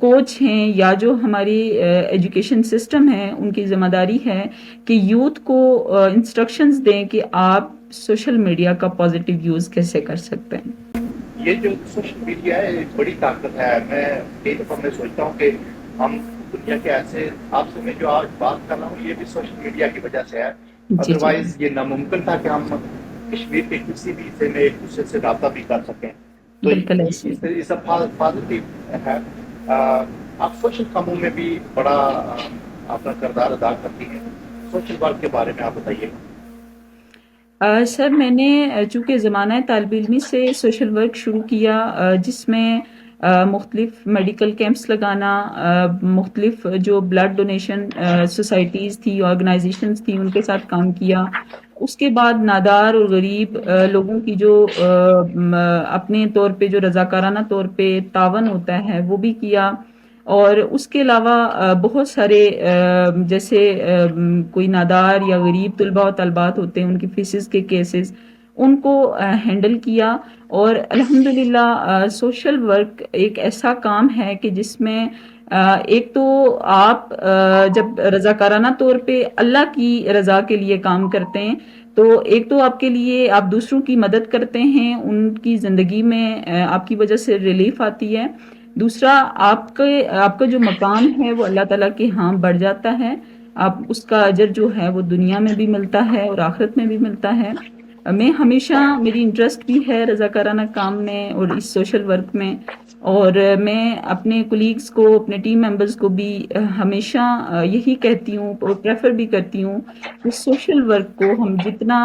Coach ہیں یا جو ہماری ایجوکیشن سسٹم ہے ان کی ذمہ داری ہے کہ یوتھ کو انسٹرکشنز دیں کہ آپ سوشل میڈیا کا پازیٹیو یوز کیسے کر سکتے ہیں. یہ جو سوشل میڈیا ہے ایک بڑی طاقت ہے. میں کئی دفعہ میں سوچتا ہوں کہ ہم دنیا کے ایسے آپ سے میں جو آج بات کر رہا ہوں یہ بھی سوشل میڈیا کی وجہ سے ہے. ادروائز یہ ناممکن تھا کہ ہم کشمیر کے کسی بھی حصے میں ایک دوسرے سے رابطہ بھی کر سکیں. تو اس پازیٹیو ہے. آپ سوشل کاموں میں بھی بڑا اپنا کردار ادا کرتی ہیں. سوشل ورک کے بارے میں آپ بتائیے. سر میں نے چونکہ زمانہ طالب علمی سے سوشل ورک شروع کیا جس میں مختلف میڈیکل کیمپس لگانا، مختلف جو بلڈ ڈونیشن سوسائٹیز تھی، آرگنائزیشنز تھی، ان کے ساتھ کام کیا. اس کے بعد نادار اور غریب لوگوں کی جو اپنے طور پہ جو رضاکارانہ طور پہ تعاون ہوتا ہے وہ بھی کیا. اور اس کے علاوہ بہت سارے جیسے کوئی نادار یا غریب طلباء و طالبات ہوتے ہیں ان کی فیسز کے کیسز ان کو ہینڈل کیا. اور الحمدللہ سوشل ورک ایک ایسا کام ہے کہ جس میں ایک تو آپ جب رضاکارانہ طور پہ اللہ کی رضا کے لیے کام کرتے ہیں تو ایک تو آپ کے لیے آپ دوسروں کی مدد کرتے ہیں، ان کی زندگی میں آپ کی وجہ سے ریلیف آتی ہے. دوسرا آپ کا جو مقام ہے وہ اللہ تعالیٰ کے ہاں بڑھ جاتا ہے. آپ اس کا اجر جو ہے وہ دنیا میں بھی ملتا ہے اور آخرت میں بھی ملتا ہے. میں ہمیشہ میری انٹرسٹ بھی ہے رضاکارانہ کام میں اور اس سوشل ورک میں. اور میں اپنے کولیگز کو، اپنے ٹیم ممبرز کو بھی ہمیشہ یہی کہتی ہوں اور پریفر بھی کرتی ہوں کہ سوشل ورک کو ہم جتنا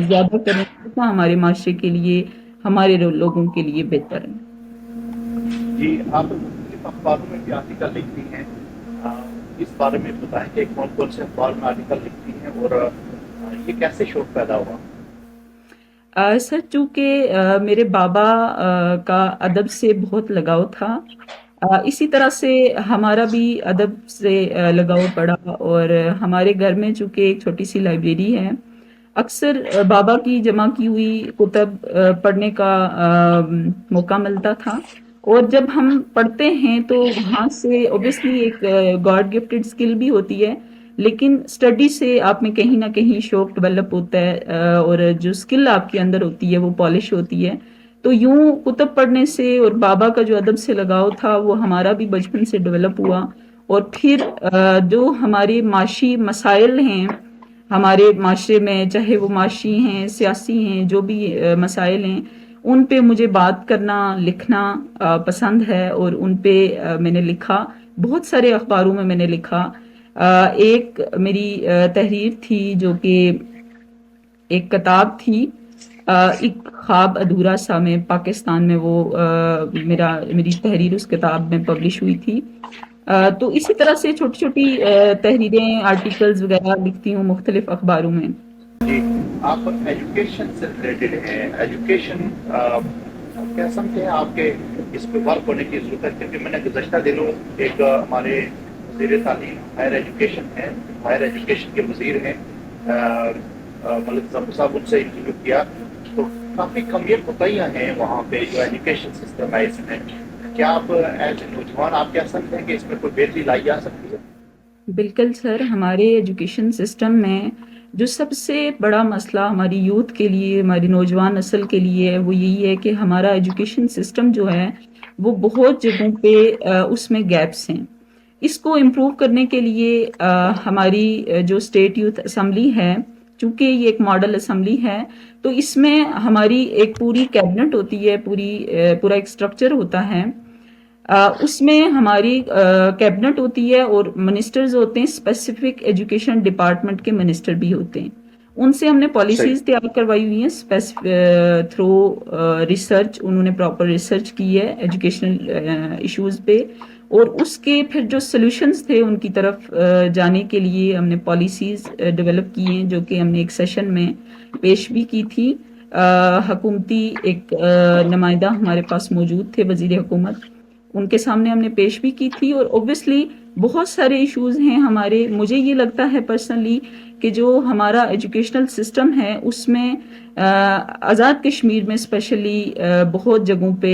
زیادہ کریں اتنا ہمارے معاشرے کے لیے، ہمارے لوگوں کے لیے بہتر ہے. جی آپ مختلف اخباروں میں بھی آرٹیکل لکھتی ہیں. اس بارے میں بتائیں کہ کون کون سے اخبار میں آرٹیکل لکھتی ہیں اور یہ کیسے شوق پیدا ہوا؟ سر چونکہ میرے بابا کا ادب سے بہت لگاؤ تھا، اسی طرح سے ہمارا بھی ادب سے لگاؤ پڑا. اور ہمارے گھر میں چونکہ ایک چھوٹی سی لائبریری ہے، اکثر بابا کی جمع کی ہوئی کتب پڑھنے کا موقع ملتا تھا. اور جب ہم پڑھتے ہیں تو وہاں سے اوبیسلی ایک گاڈ گفٹڈ اسکل بھی ہوتی ہے، لیکن اسٹڈی سے آپ میں کہیں نہ کہیں شوق ڈیولپ ہوتا ہے اور جو اسکل آپ کے اندر ہوتی ہے وہ پالش ہوتی ہے. تو یوں کتب پڑھنے سے اور بابا کا جو ادب سے لگاؤ تھا وہ ہمارا بھی بچپن سے ڈیولپ ہوا. اور پھر جو ہمارے معاشی مسائل ہیں ہمارے معاشرے میں، چاہے وہ معاشی ہیں، سیاسی ہیں، جو بھی مسائل ہیں، ان پہ مجھے بات کرنا، لکھنا پسند ہے اور ان پہ میں نے لکھا. بہت سارے اخباروں میں نے لکھا. ایک میری تحریر تھی جو کہ ایک کتاب تھی، ایک خواب ادھورا سا، میں پاکستان میں وہ میری تحریر اس کتاب میں پبلش ہوئی تھی. تو اسی طرح سے چھوٹی چھوٹی تحریریں، آرٹیکلز وغیرہ لکھتی ہوں مختلف اخباروں میں. جی آپ ایجوکیشن سے ریلیٹڈ ہیں. ایجوکیشن کیا سمجھتے ہیں آپ کے اس پہ ورک ہونے کی ضرورت ہے؟ کیونکہ میں نے گزشتہ دنوں ایک ہمارے وزیر تعلیم ہائر ایجوکیشن ہے، ہائر ایجوکیشن کے وزیر ہیں ملک ظفر صاحب، ان سے انٹرویو کیا تو کافی کمیاں کوتاہیاں ہیں وہاں پہ جو ایجوکیشن سسٹم ہے اس میں. کیا آپ ایز اے نوجوان آپ کیا سمجھتے ہیں کہ اس میں کوئی بہتری لائی جا سکتی ہے؟ بالکل سر، ہمارے ایجوکیشن سسٹم میں جو سب سے بڑا مسئلہ ہماری یوتھ کے لیے، ہماری نوجوان نسل کے لیے وہ یہی ہے کہ ہمارا ایجوکیشن سسٹم جو ہے وہ بہت جگہوں پہ اس میں گیپس ہیں. اس کو امپروو کرنے کے لیے ہماری جو اسٹیٹ یوتھ اسمبلی ہے، چونکہ یہ ایک ماڈل اسمبلی ہے، تو اس میں ہماری ایک پوری کیبنٹ ہوتی ہے، پورا ایک اسٹرکچر ہوتا ہے. اس میں ہماری کیبنٹ ہوتی ہے اور منسٹرز ہوتے ہیں، اسپیسیفک ایجوکیشن ڈپارٹمنٹ کے منسٹر بھی ہوتے ہیں. ان سے ہم نے پالیسیز تیار کروائی ہوئی ہیں تھرو ریسرچ. انہوں نے پراپر ریسرچ کی ہے ایجوکیشنل ایشوز پہ، اور اس کے پھر جو سلوشنز تھے ان کی طرف جانے کے لیے ہم نے پالیسیز ڈیولپ کی ہیں، جو کہ ہم نے ایک سیشن میں پیش بھی کی تھی. حکومتی ایک نمائندہ ہمارے پاس موجود تھے، وزیر حکومت، ان کے سامنے ہم نے پیش بھی کی تھی، اور اوبویسلی بہت سارے ایشوز ہیں ہمارے. مجھے یہ لگتا ہے پرسنلی کہ جو ہمارا ایجوکیشنل سسٹم ہے اس میں آزاد کشمیر میں اسپیشلی بہت جگہوں پہ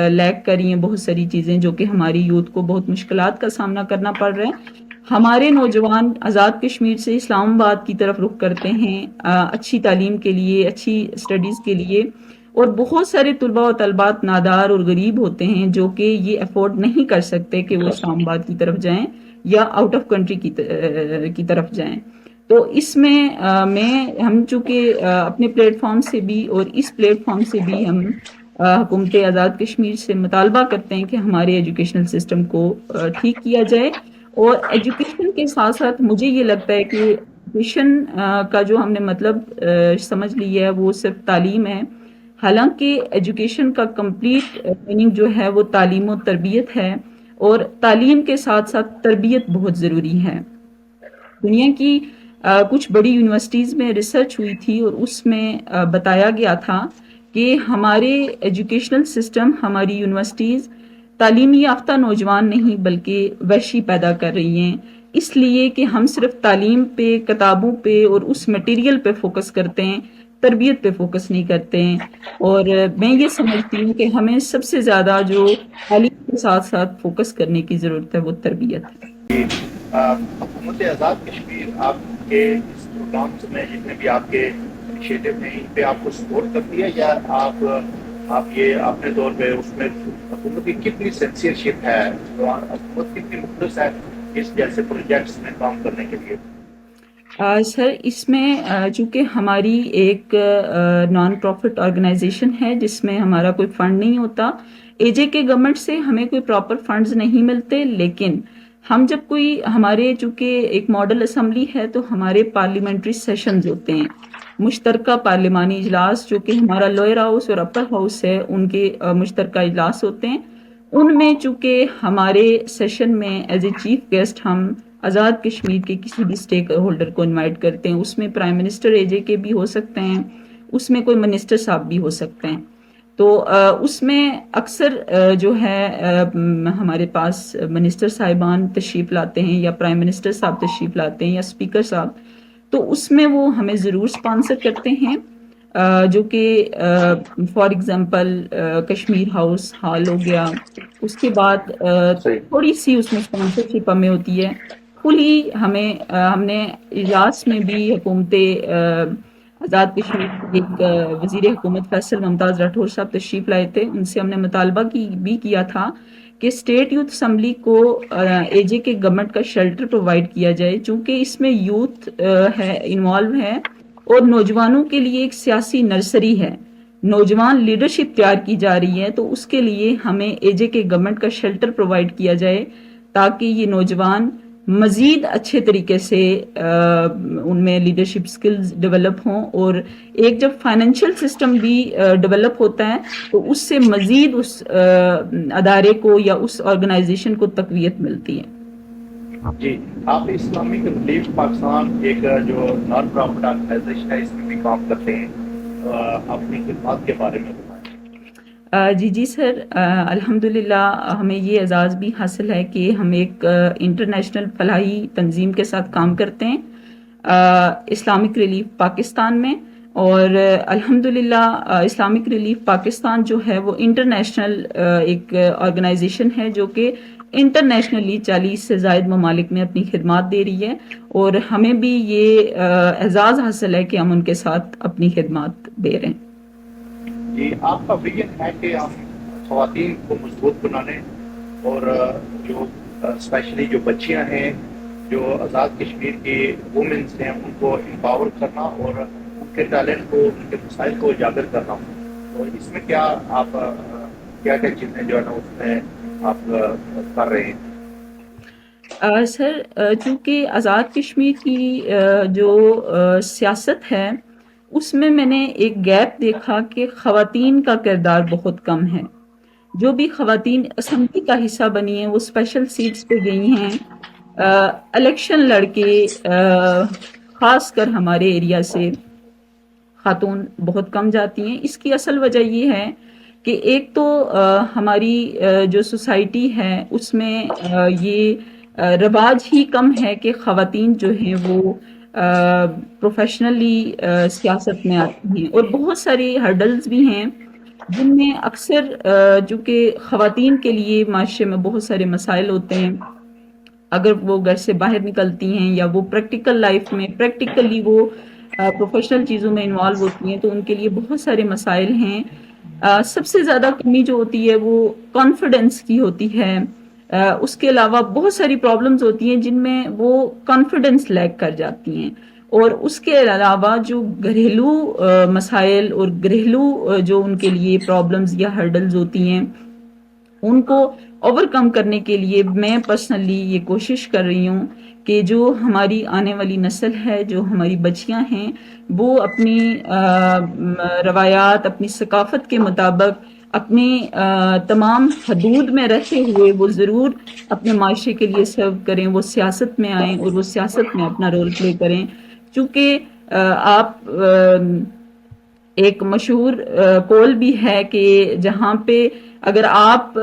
لیک کر رہی ہیں بہت ساری چیزیں، جو کہ ہماری یوتھ کو بہت مشکلات کا سامنا کرنا پڑ رہا ہے. ہمارے نوجوان آزاد کشمیر سے اسلام آباد کی طرف رخ کرتے ہیں اچھی تعلیم کے لیے، اچھی اسٹڈیز کے لیے، اور بہت سارے طلباء و طالبات نادار اور غریب ہوتے ہیں جو کہ یہ افورڈ نہیں کر سکتے کہ وہ اسلام آباد کی طرف جائیں یا آؤٹ آف کنٹری کی طرف جائیں. تو اس میں ہم چونکہ اپنے پلیٹ فارم سے بھی اور اس پلیٹ فارم سے بھی ہم حکومت آزاد کشمیر سے مطالبہ کرتے ہیں کہ ہمارے ایجوکیشنل سسٹم کو ٹھیک کیا جائے. اور ایجوکیشن کے ساتھ ساتھ مجھے یہ لگتا ہے کہ ایجوکیشن کا جو ہم نے مطلب سمجھ لی ہے وہ صرف تعلیم ہے، حالانکہ ایجوکیشن کا کمپلیٹ میننگ جو ہے وہ تعلیم و تربیت ہے، اور تعلیم کے ساتھ ساتھ تربیت بہت ضروری ہے. دنیا کی کچھ بڑی یونیورسٹیز میں ریسرچ ہوئی تھی اور اس میں بتایا گیا تھا کہ ہمارے ایجوکیشنل سسٹم، ہماری یونیورسٹیز تعلیمی یافتہ نوجوان نہیں بلکہ وحشی پیدا کر رہی ہیں، اس لیے کہ ہم صرف تعلیم پہ، کتابوں پہ اور اس مٹیریل پہ فوکس کرتے ہیں، تربیت پہ فوکس نہیں کرتے ہیں. اور میں یہ سمجھتی ہوں کہ ہمیں سب سے زیادہ جو تعلیم کے ساتھ ساتھ فوکس کرنے کی ضرورت ہے وہ تربیت ہے. حکومت آزاد کشمیر آپ کے اس پروگرامس میں جتنے بھی آپ کے انیشیٹو ہیں ان پہ آپ کو سپورٹ کرتی ہے، یا آپ یہ اپنے طور پہ اس میں حکومت کی کتنی سینسیئرشپ ہے، حکومت کتنی مخلص ہے اس جیسے پروجیکٹس میں کام کرنے کے لیے؟ سر اس میں چونکہ ہماری ایک نان پروفٹ آرگنائزیشن ہے جس میں ہمارا کوئی فنڈ نہیں ہوتا، اے جے کے گورنمنٹ سے ہمیں کوئی پراپر فنڈز نہیں ملتے، لیکن ہم جب کوئی ہمارے چونکہ ایک ماڈل اسمبلی ہے تو ہمارے پارلیمنٹری سیشنز ہوتے ہیں، مشترکہ پارلیمانی اجلاس جو کہ ہمارا لوئر ہاؤس اور اپر ہاؤس ہے ان کے مشترکہ اجلاس ہوتے ہیں. ان میں چونکہ ہمارے سیشن میں ایز اے چیف گیسٹ ہم آزاد کشمیر کے کسی بھی اسٹیک ہولڈر کو انوائٹ کرتے ہیں. اس میں پرائم منسٹر اے جے کے بھی ہو سکتے ہیں، اس میں کوئی منسٹر صاحب بھی ہو سکتے ہیں. تو اس میں اکثر جو ہے ہمارے پاس منسٹر صاحبان تشریف لاتے ہیں یا پرائم منسٹر صاحب تشریف لاتے ہیں یا اسپیکر صاحب، تو اس میں وہ ہمیں ضرور سپانسر کرتے ہیں، جو کہ for example Kashmir house hall ہو گیا. اس کے بعد صحیح. تھوڑی سی اس میں اسپانسرشپ ہمیں ہوتی ہے. فلی ہم نے اجلاس میں بھی حکومت آزاد کشمیر کے ایک وزیر حکومت فیصل ممتاز راٹھور صاحب تشریف لائے تھے، ان سے ہم نے مطالبہ بھی کیا تھا کہ اسٹیٹ یوتھ اسمبلی کو اے جے کے گورنمنٹ کا شیلٹر پرووائڈ کیا جائے، چونکہ اس میں یوتھ انوالو ہے اور نوجوانوں کے لیے ایک سیاسی نرسری ہے، نوجوان لیڈرشپ تیار کی جا رہی ہے. تو اس کے لیے ہمیں اے جے کے گورنمنٹ کا شیلٹر پرووائڈ کیا جائے تاکہ یہ نوجوان مزید اچھے طریقے سے ان میں لیڈرشپ سکلز ڈیولپ ہوں، اور ایک جب فائنینشیل سسٹم بھی ڈیولپ ہوتا ہے تو اس سے مزید اس ادارے کو یا اس آرگنائزیشن کو تقویت ملتی ہے. جی، آپ اسلامک ریلیف پاکستان ایک جو نان پروفٹ آرگنائزیشن ہے اس میں بھی کام کرتے ہیں، اپنی خدمات کے بارے میں بتائیں. جی سر، الحمدللہ ہمیں یہ اعزاز بھی حاصل ہے کہ ہم ایک انٹرنیشنل فلاحی تنظیم کے ساتھ کام کرتے ہیں اسلامک ریلیف پاکستان میں، اور الحمدللہ اسلامک ریلیف پاکستان جو ہے وہ انٹرنیشنل ایک آرگنائزیشن ہے جو کہ انٹرنیشنلی 40 سے زائد ممالک میں اپنی خدمات دے رہی ہے، اور ہمیں بھی یہ اعزاز حاصل ہے کہ ہم ان کے ساتھ اپنی خدمات دے رہے ہیں. جی، آپ کا ویژن ہے کہ ہم خواتین کو مضبوط بنانے اور جو اسپیشلی جو بچیاں ہیں، جو آزاد کشمیر کی وومنس ہیں، ان کو امپاور کرنا اور ان کے ٹیلنٹ کو، ان کے مسائل کو اجاگر کرنا. اور اس میں کیا آپ کیا چیزیں جو ہے نا اس میں آپ کر رہے ہیں؟ سر چونکہ آزاد کشمیر کی جو سیاست ہے اس میں نے ایک گیپ دیکھا کہ خواتین کا کردار بہت کم ہے. جو بھی خواتین اسمبلی کا حصہ بنی ہیں وہ اسپیشل سیٹس پہ گئی ہیں، الیکشن لڑکے خاص کر ہمارے ایریا سے خاتون بہت کم جاتی ہیں. اس کی اصل وجہ یہ ہے کہ ایک تو ہماری جو سوسائٹی ہے اس میں یہ رواج ہی کم ہے کہ خواتین جو ہیں وہ پروفیشنلی سیاست میں آتی ہیں، اور بہت ساری ہرڈلز بھی ہیں جن میں اکثر چونکہ خواتین کے لیے معاشرے میں بہت سارے مسائل ہوتے ہیں، اگر وہ گھر سے باہر نکلتی ہیں یا وہ پریکٹیکل لائف میں پریکٹیکلی وہ پروفیشنل چیزوں میں انوالو ہوتی ہیں، تو ان کے لیے بہت سارے مسائل ہیں۔ سب سے زیادہ کمی جو ہوتی ہے وہ کانفیڈنس کی ہوتی ہے۔ اس کے علاوہ بہت ساری پرابلمز ہوتی ہیں جن میں وہ کانفیڈنس لیک کر جاتی ہیں، اور اس کے علاوہ جو گھریلو مسائل اور گھریلو جو ان کے لیے پرابلمز یا ہرڈلز ہوتی ہیں ان کو اوور کم کرنے کے لیے میں پرسنلی یہ کوشش کر رہی ہوں کہ جو ہماری آنے والی نسل ہے، جو ہماری بچیاں ہیں، وہ اپنی روایات، اپنی ثقافت کے مطابق اپنے تمام حدود میں رہتے ہوئے وہ ضرور اپنے معاشرے کے لیے سرو کریں، وہ سیاست میں آئیں اور وہ سیاست میں اپنا رول پلے کریں۔ چونکہ آپ ایک مشہور قول بھی ہے کہ جہاں پہ اگر آپ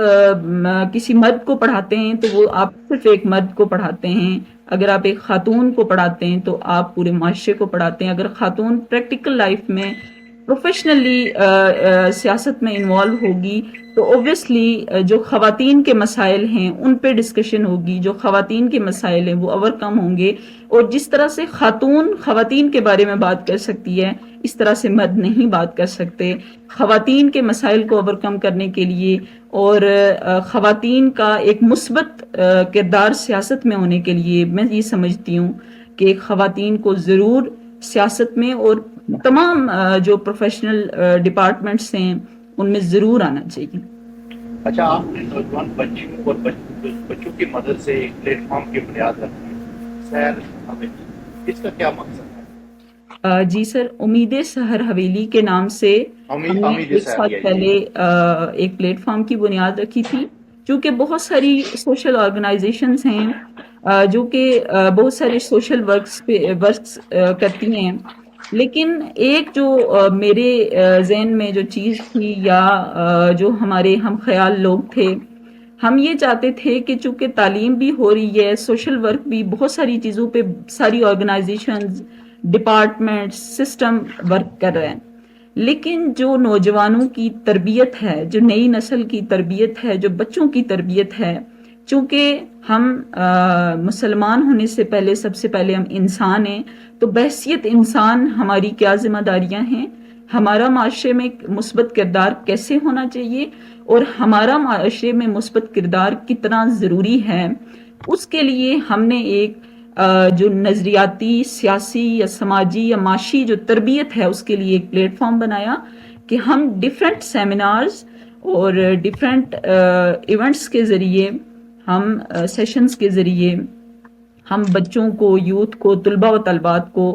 کسی مرد کو پڑھاتے ہیں تو وہ آپ صرف ایک مرد کو پڑھاتے ہیں، اگر آپ ایک خاتون کو پڑھاتے ہیں تو آپ پورے معاشرے کو پڑھاتے ہیں۔ اگر خاتون پریکٹیکل لائف میں پروفیشنلی سیاست میں انوالو ہوگی تو اوبویسلی جو خواتین کے مسائل ہیں ان پہ ڈسکشن ہوگی، جو خواتین کے مسائل ہیں وہ اوور کم ہوں گے، اور جس طرح سے خاتون خواتین کے بارے میں بات کر سکتی ہے اس طرح سے مرد نہیں بات کر سکتے۔ خواتین کے مسائل کو اوور کم کرنے کے لیے اور خواتین کا ایک مثبت کردار سیاست میں ہونے کے لیے میں یہ سمجھتی ہوں کہ خواتین کو ضرور سیاست میں اور تمام جو پروفیشنل ڈپارٹمنٹس ہیں ان میں ضرور آنا چاہیے۔ اچھا، آپ نے نوجوان بچیوں اور بچوں کی مدد سے ایک پلیٹ فارم کی بنیاد رکھی ہے، سیر حویلی، اس کا کیا مقصد ہے؟ جی سر، امید سحر حویلی کے نام سے ہم نے امید ایک سیر سال پہلے ایک پلیٹ فارم کی بنیاد رکھی تھی، چونکہ بہت ساری سوشل آرگنائزیشنز ہیں جو کہ بہت سارے سوشل ورکس کرتی ہیں، لیکن ایک جو میرے ذہن میں جو چیز تھی یا جو ہمارے ہم خیال لوگ تھے، ہم یہ چاہتے تھے کہ چونکہ تعلیم بھی ہو رہی ہے، سوشل ورک بھی، بہت ساری چیزوں پہ ساری آرگنائزیشنز، ڈپارٹمنٹ، سسٹم ورک کر رہے ہیں، لیکن جو نوجوانوں کی تربیت ہے، جو نئی نسل کی تربیت ہے، جو بچوں کی تربیت ہے، چونکہ ہم مسلمان ہونے سے پہلے سب سے پہلے ہم انسان ہیں، تو بحیثیت انسان ہماری کیا ذمہ داریاں ہیں، ہمارا معاشرے میں مثبت کردار کیسے ہونا چاہیے، اور ہمارا معاشرے میں مثبت کردار کتنا ضروری ہے، اس کے لیے ہم نے ایک جو نظریاتی، سیاسی یا سماجی یا معاشی جو تربیت ہے اس کے لیے ایک پلیٹ فارم بنایا کہ ہم ڈیفرنٹ سیمینارز اور ڈیفرنٹ ایونٹس کے ذریعے، ہم سیشنز کے ذریعے ہم بچوں کو، یوتھ کو، طلباء و طالبات کو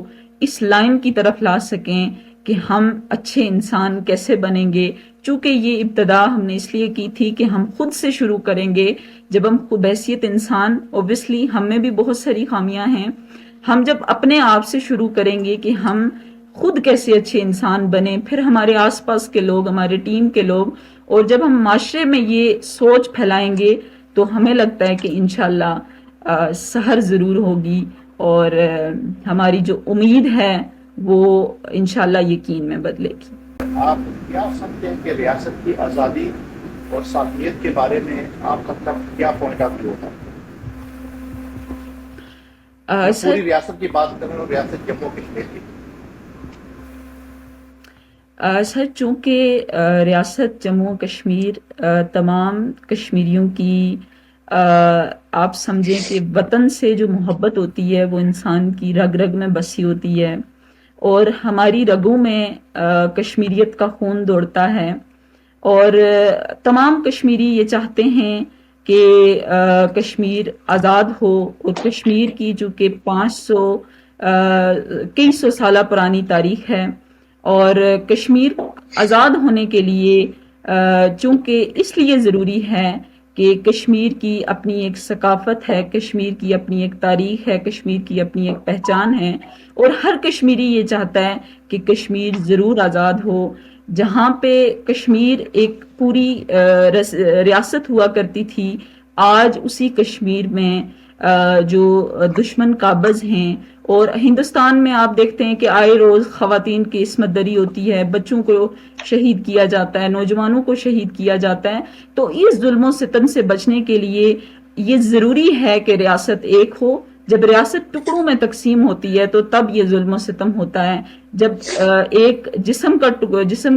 اس لائن کی طرف لا سکیں کہ ہم اچھے انسان کیسے بنیں گے۔ چونکہ یہ ابتدا ہم نے اس لیے کی تھی کہ ہم خود سے شروع کریں گے، جب ہم خود بحیثیت انسان، اوبویسلی ہم میں بھی بہت ساری خامیاں ہیں، ہم جب اپنے آپ سے شروع کریں گے کہ ہم خود کیسے اچھے انسان بنیں، پھر ہمارے آس پاس کے لوگ، ہمارے ٹیم کے لوگ، اور جب ہم معاشرے میں یہ سوچ پھیلائیں گے تو ہمیں لگتا ہے کہ انشاءاللہ سحر ضرور ہوگی، اور ہماری جو امید ہے وہ انشاءاللہ یقین میں بدلے گی۔ آپ کیا سمجھتے ہیں کہ ریاست کی آزادی اور صلاحیت کے بارے میں آپ کا کیا پوائنٹ آف ویو ہے؟ پوری ریاست کی بات کریں اور ریاست جموں کشمیر کی۔ سر، چونکہ ریاست جموں کشمیر تمام کشمیریوں کی آپ سمجھیں کہ وطن سے جو محبت ہوتی ہے وہ انسان کی رگ رگ میں بسی ہوتی ہے، اور ہماری رگوں میں کشمیریت کا خون دوڑتا ہے، اور تمام کشمیری یہ چاہتے ہیں کہ کشمیر آزاد ہو، اور کشمیر کی جو کہ 500 کئی سو سالہ پرانی تاریخ ہے، اور کشمیر آزاد ہونے کے لیے چونکہ اس لیے ضروری ہے کہ کشمیر کی اپنی ایک ثقافت ہے، کشمیر کی اپنی ایک تاریخ ہے، کشمیر کی اپنی ایک پہچان ہے، اور ہر کشمیری یہ چاہتا ہے کہ کشمیر ضرور آزاد ہو۔ جہاں پہ کشمیر ایک پوری ریاست ہوا کرتی تھی، آج اسی کشمیر میں جو دشمن قابض ہیں، اور ہندوستان میں آپ دیکھتے ہیں کہ آئے روز خواتین کی عصمت دری ہوتی ہے، بچوں کو شہید کیا جاتا ہے، نوجوانوں کو شہید کیا جاتا ہے۔ تو اس ظلم و ستم سے بچنے کے لیے یہ ضروری ہے کہ ریاست ایک ہو۔ جب ریاست ٹکڑوں میں تقسیم ہوتی ہے تو تب یہ ظلم و ستم ہوتا ہے۔ جب ایک جسم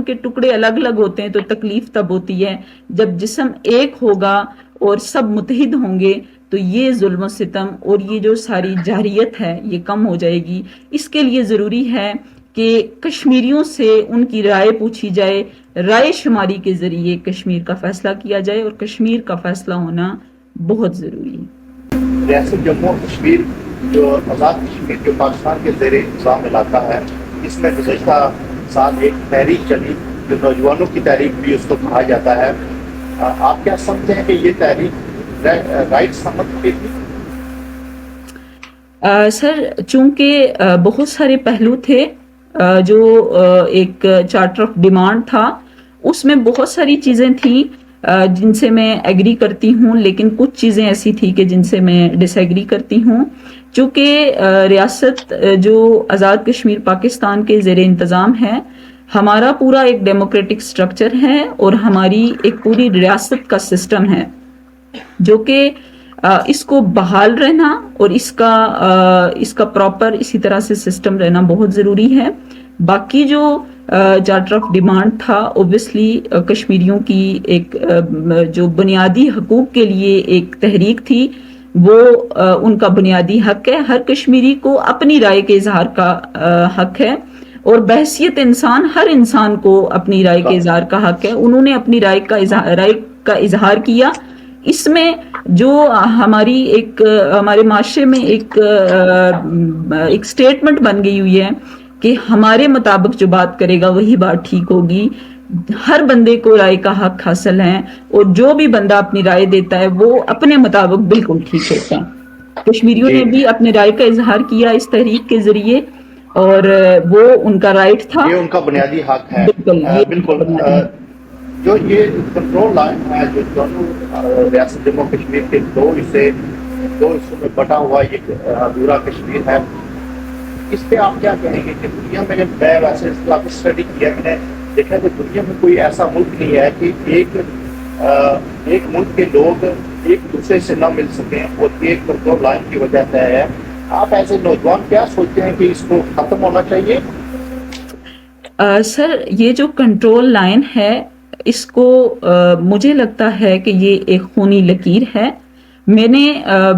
کے ٹکڑے الگ الگ ہوتے ہیں تو تکلیف تب ہوتی ہے۔ جب جسم ایک ہوگا اور سب متحد ہوں گے تو یہ ظلم و ستم اور یہ جو ساری جارحیت ہے یہ کم ہو جائے گی۔ اس کے لیے ضروری ہے کہ کشمیریوں سے ان کی رائے پوچھی جائے، رائے شماری کے ذریعے کشمیر کا فیصلہ کیا جائے، اور کشمیر کا فیصلہ ہونا بہت ضروری ہے۔ ریاست جموں و کشمیر جو آزاد کشمیر جو پاکستان کے زیر انتظام علاقہ ہے، اس میں گزشتہ سال ایک تحریک چلی جو نوجوانوں کی تحریک بھی اس کو کہا جاتا ہے۔ آپ کیا سمجھتے ہیں کہ یہ تحریک رائٹ سمجھتی تھی؟ سر، چونکہ بہت سارے پہلو تھے، جو ایک چارٹر آف ڈیمانڈ تھا، اس میں بہت ساری چیزیں تھیں جن سے میں ایگری کرتی ہوں، لیکن کچھ چیزیں ایسی تھی کہ جن سے میں ڈس ایگری کرتی ہوں۔ چونکہ ریاست جو آزاد کشمیر پاکستان کے زیر انتظام ہے، ہمارا پورا ایک ڈیموکریٹک سٹرکچر ہے اور ہماری ایک پوری ریاست کا سسٹم ہے جو کہ اس کو بحال رہنا اور اس کا پراپر اسی طرح سے سسٹم رہنا بہت ضروری ہے۔ باقی جو چارٹر آف ڈیمانڈ تھا، اوبویسلی کشمیریوں کی ایک جو بنیادی حقوق کے لیے ایک تحریک تھی، وہ ان کا بنیادی حق ہے۔ ہر کشمیری کو اپنی رائے کے اظہار کا حق ہے، اور بحیثیت انسان ہر انسان کو اپنی رائے کے اظہار کا حق ہے۔ انہوں نے اپنی رائے کا اظہار کیا۔ اس میں جو ہمارے معاشرے میں ایک سٹیٹمنٹ بن گئی ہوئی ہے کہ ہمارے مطابق جو بات کرے گا وہی بات ٹھیک ہوگی۔ ہر بندے کو رائے کا حق حاصل ہے، اور جو بھی بندہ اپنی رائے دیتا ہے وہ اپنے مطابق بالکل ٹھیک ہوتا ہے۔ کشمیریوں نے بھی اپنے رائے کا اظہار کیا اس تحریک کے ذریعے، اور وہ ان کا رائٹ تھا، یہ ان کا بنیادی حق ہے۔ بالکل جو یہ کنٹرول لائن ہے جو دونوں ریاست جموں کشمیر کے دو حصوں میں بٹا ہوا ایک ادھورا کشمیر ہے، اس پہ آپ کیا کہیں گے کہ دنیا میں جب میں ویسے اس کا اسٹڈی کیا، میں نے دیکھا کہ دنیا میں کوئی ایسا ملک نہیں ہے کہ ایک ملک کے لوگ ایک دوسرے سے نہ مل سکیں اور ایک کنٹرول لائن کی وجہ سے ہے۔ آپ ایسے نوجوان کیا سوچتے ہیں کہ اس کو ختم ہونا چاہیے؟ سر، یہ جو کنٹرول لائن ہے، اس کو مجھے لگتا ہے کہ یہ ایک خونی لکیر ہے۔ میں نے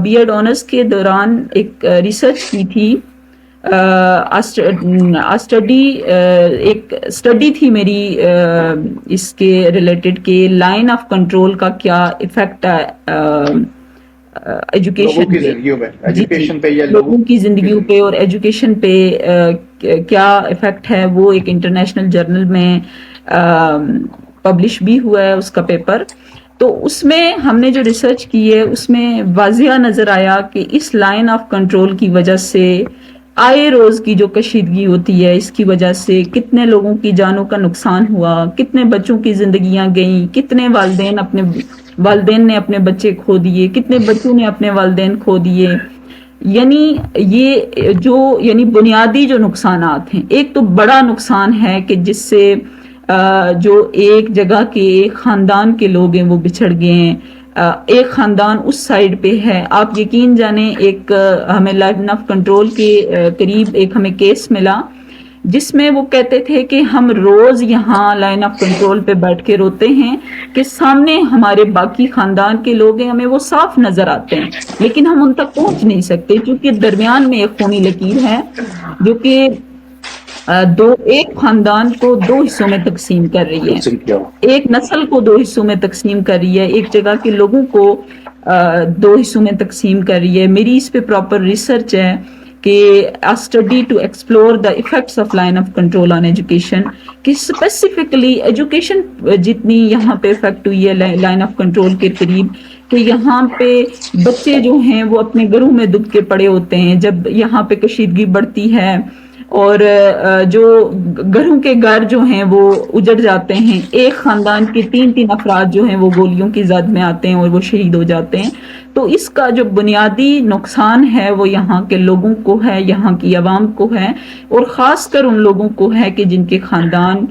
بی ایڈ آنرس کے دوران ایک ریسرچ کی تھی، ایک اسٹڈی تھی میری اس کے ریلیٹڈ کہ لائن آف کنٹرول کا کیا ایفیکٹ ہے ایجوکیشن پہ، یا لوگوں کی زندگیوں پہ اور ایجوکیشن پہ کیا ایفیکٹ ہے۔ وہ ایک انٹرنیشنل جرنل میں پبلش بھی ہوا ہے اس کا پیپر۔ تو اس میں ہم نے جو ریسرچ کی ہے اس میں واضح نظر آیا کہ اس لائن آف کنٹرول کی وجہ سے آئے روز کی جو کشیدگی ہوتی ہے، اس کی وجہ سے کتنے لوگوں کی جانوں کا نقصان ہوا، کتنے بچوں کی زندگیاں گئیں، کتنے والدین نے اپنے بچے کھو دیے، کتنے بچوں نے اپنے والدین کھو دیے۔ یعنی بنیادی جو نقصانات ہیں، ایک تو بڑا نقصان ہے کہ جس سے جو ایک جگہ کے ایک خاندان کے لوگ ہیں وہ بچھڑ گئے ہیں۔ ایک خاندان اس سائڈ پہ ہے، آپ یقین جانیں، ایک ہمیں لائن آف کنٹرول کے قریب ایک ہمیں کیس ملا جس میں وہ کہتے تھے کہ ہم روز یہاں لائن آف کنٹرول پہ بیٹھ کے روتے ہیں کہ سامنے ہمارے باقی خاندان کے لوگ ہیں، ہمیں وہ صاف نظر آتے ہیں لیکن ہم ان تک پہنچ نہیں سکتے، کیونکہ درمیان میں ایک خونی لکیر ہے جو کہ ایک خاندان کو دو حصوں میں تقسیم کر رہی ہے، ایک نسل کو دو حصوں میں تقسیم کر رہی ہے، ایک جگہ کے لوگوں کو دو حصوں میں تقسیم کر رہی ہے۔ میری اس پہ پراپر ریسرچ ہے کہ study to explore the effects of line of control on education, کہ اسپیسیفکلی ایجوکیشن جتنی یہاں پہ افیکٹ ہوئی ہے لائن آف کنٹرول کے قریب، کہ یہاں پہ بچے جو ہیں وہ اپنے گھروں میں دب کے پڑے ہوتے ہیں۔ جب یہاں پہ کشیدگی بڑھتی ہے اور جو گھروں کے گھر جو ہیں وہ اجڑ جاتے ہیں، ایک خاندان کے 3 افراد جو ہیں وہ گولیوں کی زد میں آتے ہیں اور وہ شہید ہو جاتے ہیں. تو اس کا جو بنیادی نقصان ہے وہ یہاں کے لوگوں کو ہے، یہاں کی عوام کو ہے، اور خاص کر ان لوگوں کو ہے کہ جن کے خاندان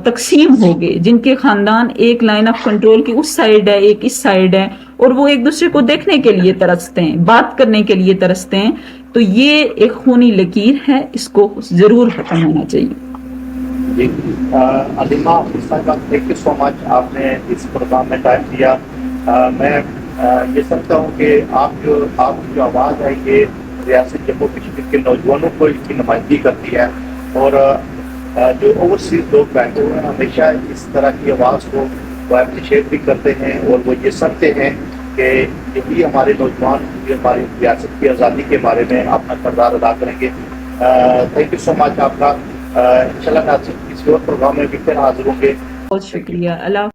تقسیم ہو گئے، جن کے خاندان ایک لائن آف کنٹرول کی اس سائڈ ہے، ایک اس سائڈ ہے، اور وہ ایک دوسرے کو دیکھنے کے لیے ترستے ہیں، بات کرنے کے لیے ترستے ہیں. تو یہ ایک خونی لکیر ہے، اس کو ضرور ختم ہونا چاہیے. جی علیمہ حفیظ صاحبہ، تھینک یو سو مچ، آپ نے اس پروگرام میں ٹائم دیا. میں یہ سمجھتا ہوں کہ آپ کی جو آواز ہے یہ ریاست جموں کشمیر کے نوجوانوں کو اس کی نمائندگی کرتی ہے، اور جو اوورسیز لوگ بیٹھے ہوئے ہیں ہمیشہ اس طرح کی آواز کو وہ اپریشیٹ بھی کرتے ہیں، اور وہ یہ سمجھتے ہیں کہ یہی ہمارے نوجوان جو ہماری ریاست کی آزادی کے بارے میں اپنا کردار ادا کریں گے. تھینک یو سو مچ آپ کا. انشاءاللہ ناظرین کسی اور پروگرام میں بھی پھر حاضر ہوں گے. بہت شکریہ. اللہ